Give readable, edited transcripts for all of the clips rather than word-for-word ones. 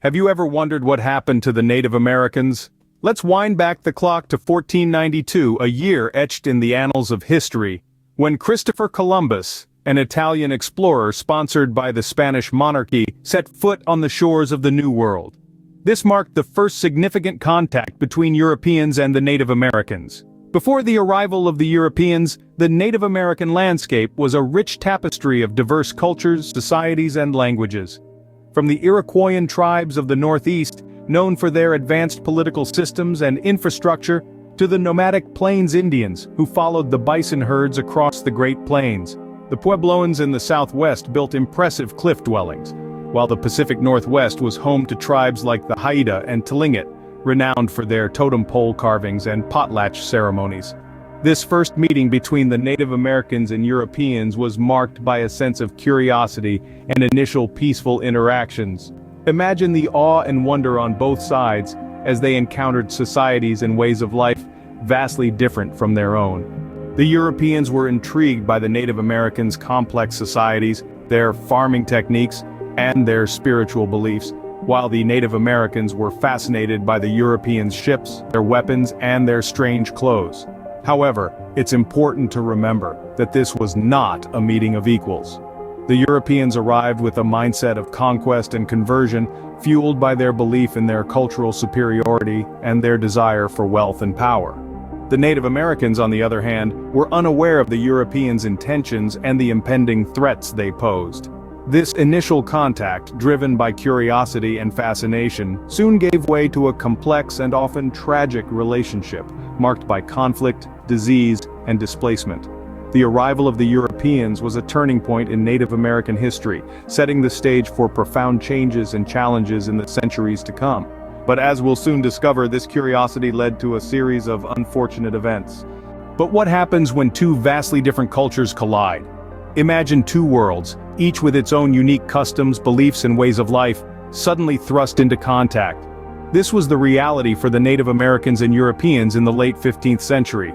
Have you ever wondered what happened to the Native Americans? Let's wind back the clock to 1492, a year etched in the annals of history, when Christopher Columbus, an Italian explorer sponsored by the Spanish monarchy, set foot on the shores of the New World. This marked the first significant contact between Europeans and the Native Americans. Before the arrival of the Europeans, the Native American landscape was a rich tapestry of diverse cultures, societies, and languages. From the Iroquoian tribes of the Northeast, known for their advanced political systems and infrastructure, to the nomadic Plains Indians, who followed the bison herds across the Great Plains. The Puebloans in the Southwest built impressive cliff dwellings, while the Pacific Northwest was home to tribes like the Haida and Tlingit, renowned for their totem pole carvings and potlatch ceremonies. This first meeting between the Native Americans and Europeans was marked by a sense of curiosity and initial peaceful interactions. Imagine the awe and wonder on both sides as they encountered societies and ways of life vastly different from their own. The Europeans were intrigued by the Native Americans' complex societies, their farming techniques, and their spiritual beliefs, while the Native Americans were fascinated by the Europeans' ships, their weapons, and their strange clothes. However, it's important to remember that this was not a meeting of equals. The Europeans arrived with a mindset of conquest and conversion, fueled by their belief in their cultural superiority and their desire for wealth and power. The Native Americans, on the other hand, were unaware of the Europeans' intentions and the impending threats they posed. This initial contact, driven by curiosity and fascination, soon gave way to a complex and often tragic relationship, marked by conflict, disease, and displacement. The arrival of the Europeans was a turning point in Native American history, setting the stage for profound changes and challenges in the centuries to come. But as we'll soon discover, this curiosity led to a series of unfortunate events. But what happens when two vastly different cultures collide? Imagine two worlds, each with its own unique customs, beliefs, and ways of life, suddenly thrust into contact. This was the reality for the Native Americans and Europeans in the late 15th century.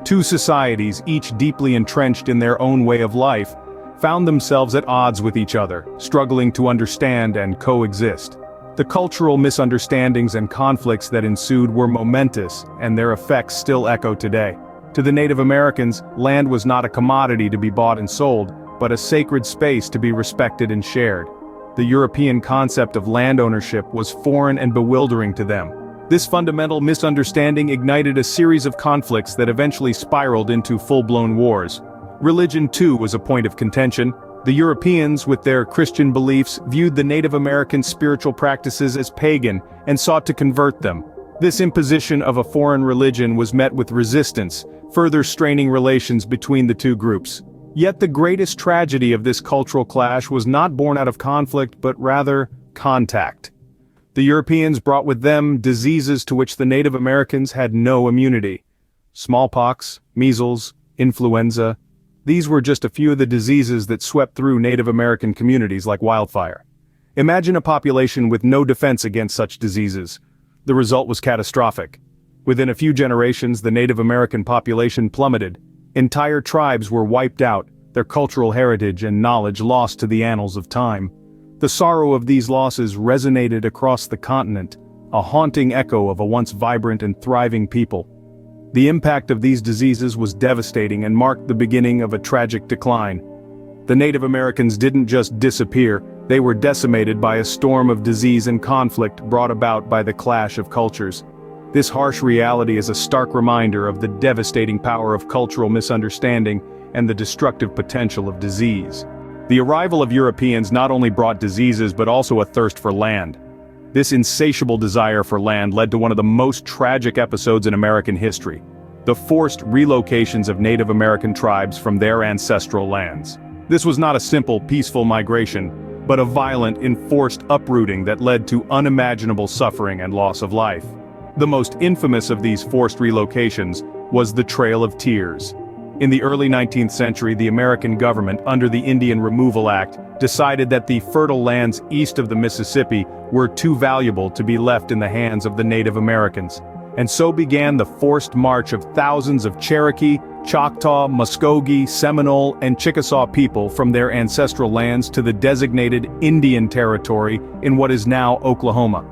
Two societies, each deeply entrenched in their own way of life, found themselves at odds with each other, struggling to understand and coexist. The cultural misunderstandings and conflicts that ensued were momentous, and their effects still echo today. To the Native Americans, land was not a commodity to be bought and sold, but a sacred space to be respected and shared. The European concept of land ownership was foreign and bewildering to them. This fundamental misunderstanding ignited a series of conflicts that eventually spiraled into full-blown wars. Religion, too, was a point of contention. The Europeans, with their Christian beliefs, viewed the Native American spiritual practices as pagan and sought to convert them. This imposition of a foreign religion was met with resistance, further straining relations between the two groups. Yet the greatest tragedy of this cultural clash was not born out of conflict but rather contact. The Europeans brought with them diseases to which the Native Americans had no immunity. Smallpox, measles, influenza. These were just a few of the diseases that swept through Native American communities like wildfire. Imagine a population with no defense against such diseases. The result was catastrophic. Within a few generations, the Native American population plummeted. Entire tribes were wiped out, their cultural heritage and knowledge lost to the annals of time. The sorrow of these losses resonated across the continent, a haunting echo of a once vibrant and thriving people. The impact of these diseases was devastating and marked the beginning of a tragic decline. The Native Americans didn't just disappear, they were decimated by a storm of disease and conflict brought about by the clash of cultures. This harsh reality is a stark reminder of the devastating power of cultural misunderstanding and the destructive potential of disease. The arrival of Europeans not only brought diseases but also a thirst for land. This insatiable desire for land led to one of the most tragic episodes in American history: the forced relocations of Native American tribes from their ancestral lands. This was not a simple, peaceful migration, but a violent, enforced uprooting that led to unimaginable suffering and loss of life. The most infamous of these forced relocations was the Trail of Tears. In the early 19th century, the American government, under the Indian Removal Act, decided that the fertile lands east of the Mississippi were too valuable to be left in the hands of the Native Americans. And so began the forced march of thousands of Cherokee, Choctaw, Muskogee, Seminole, and Chickasaw people from their ancestral lands to the designated Indian Territory in what is now Oklahoma.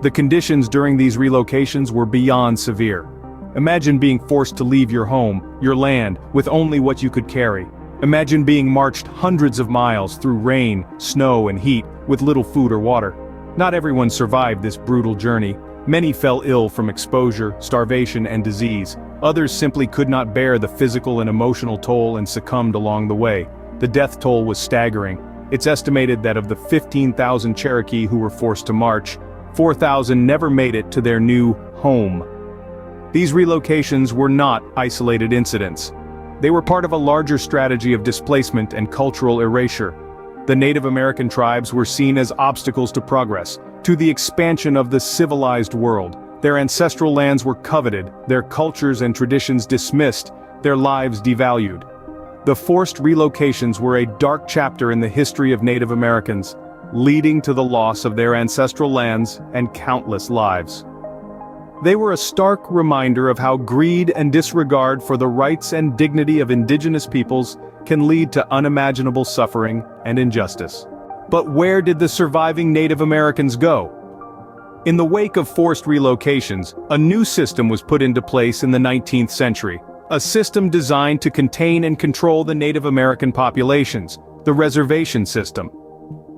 The conditions during these relocations were beyond severe. Imagine being forced to leave your home, your land, with only what you could carry. Imagine being marched hundreds of miles through rain, snow, and heat, with little food or water. Not everyone survived this brutal journey. Many fell ill from exposure, starvation, and disease. Others simply could not bear the physical and emotional toll and succumbed along the way. The death toll was staggering. It's estimated that of the 15,000 Cherokee who were forced to march, 4,000 never made it to their new home. These relocations were not isolated incidents. They were part of a larger strategy of displacement and cultural erasure. The Native American tribes were seen as obstacles to progress, to the expansion of the civilized world. Their ancestral lands were coveted, their cultures and traditions dismissed, their lives devalued. The forced relocations were a dark chapter in the history of Native Americans, leading to the loss of their ancestral lands and countless lives. They were a stark reminder of how greed and disregard for the rights and dignity of indigenous peoples can lead to unimaginable suffering and injustice. But where did the surviving Native Americans go? In the wake of forced relocations, a new system was put into place in the 19th century, a system designed to contain and control the Native American populations, the Reservation System.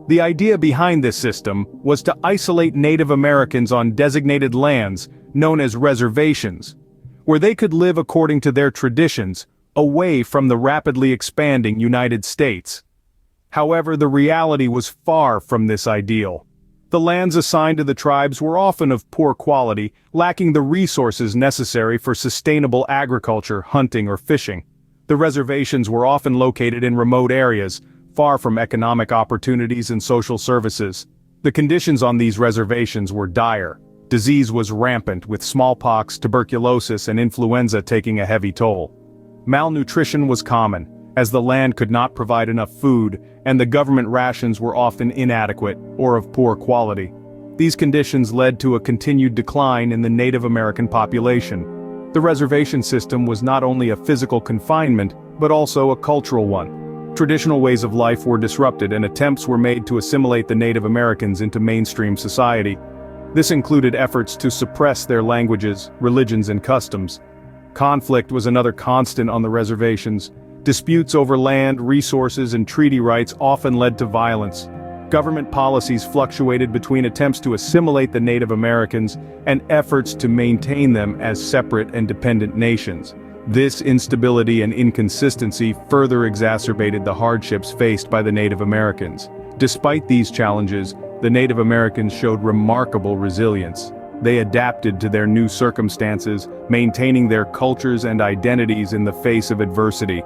The idea behind this system was to isolate Native Americans on designated lands, known as reservations, where they could live according to their traditions, away from the rapidly expanding United States. However, the reality was far from this ideal. The lands assigned to the tribes were often of poor quality, lacking the resources necessary for sustainable agriculture, hunting, or fishing. The reservations were often located in remote areas, far from economic opportunities and social services. The conditions on these reservations were dire. Disease was rampant, with smallpox, tuberculosis, and influenza taking a heavy toll. Malnutrition was common, as the land could not provide enough food, and the government rations were often inadequate or of poor quality. These conditions led to a continued decline in the Native American population. The reservation system was not only a physical confinement, but also a cultural one. Traditional ways of life were disrupted and attempts were made to assimilate the Native Americans into mainstream society. This included efforts to suppress their languages, religions, and customs. Conflict was another constant on the reservations. Disputes over land, resources, and treaty rights often led to violence. Government policies fluctuated between attempts to assimilate the Native Americans and efforts to maintain them as separate and dependent nations. This instability and inconsistency further exacerbated the hardships faced by the Native Americans. Despite these challenges, the Native Americans showed remarkable resilience. They adapted to their new circumstances, maintaining their cultures and identities in the face of adversity.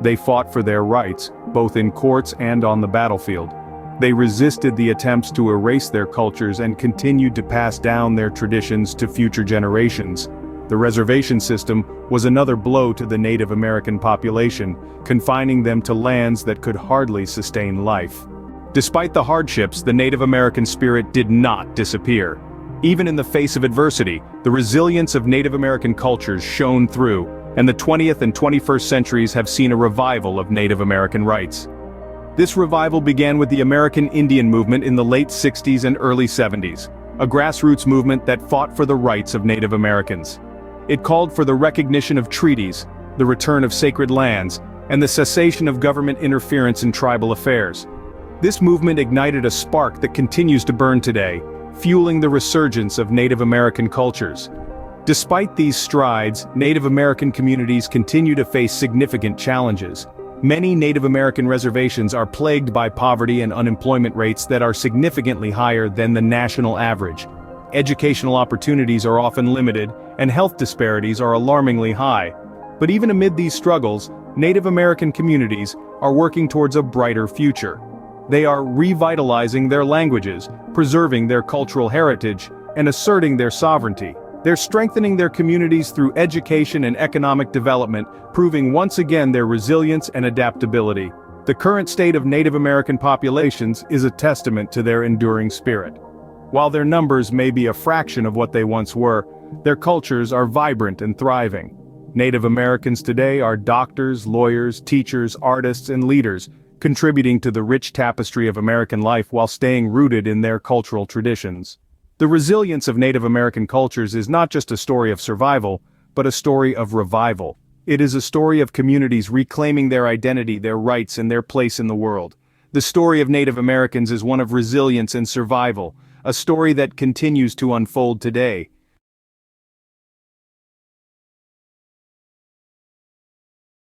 They fought for their rights, both in courts and on the battlefield. They resisted the attempts to erase their cultures and continued to pass down their traditions to future generations. The reservation system was another blow to the Native American population, confining them to lands that could hardly sustain life. Despite the hardships, the Native American spirit did not disappear. Even in the face of adversity, the resilience of Native American cultures shone through, and the 20th and 21st centuries have seen a revival of Native American rights. This revival began with the American Indian movement in the late 60s and early 70s, a grassroots movement that fought for the rights of Native Americans. It called for the recognition of treaties, the return of sacred lands, and the cessation of government interference in tribal affairs. This movement ignited a spark that continues to burn today, fueling the resurgence of Native American cultures. Despite these strides, Native American communities continue to face significant challenges. Many Native American reservations are plagued by poverty and unemployment rates that are significantly higher than the national average. Educational opportunities are often limited, and health disparities are alarmingly high. But even amid these struggles, Native American communities are working towards a brighter future. They are revitalizing their languages, preserving their cultural heritage, and asserting their sovereignty. They're strengthening their communities through education and economic development, proving once again their resilience and adaptability. The current state of Native American populations is a testament to their enduring spirit. While their numbers may be a fraction of what they once were, their cultures are vibrant and thriving. Native Americans today are doctors, lawyers, teachers, artists, and leaders, contributing to the rich tapestry of American life while staying rooted in their cultural traditions. The resilience of Native American cultures is not just a story of survival, but a story of revival. It is a story of communities reclaiming their identity, their rights, and their place in the world. The story of Native Americans is one of resilience and survival, a story that continues to unfold today.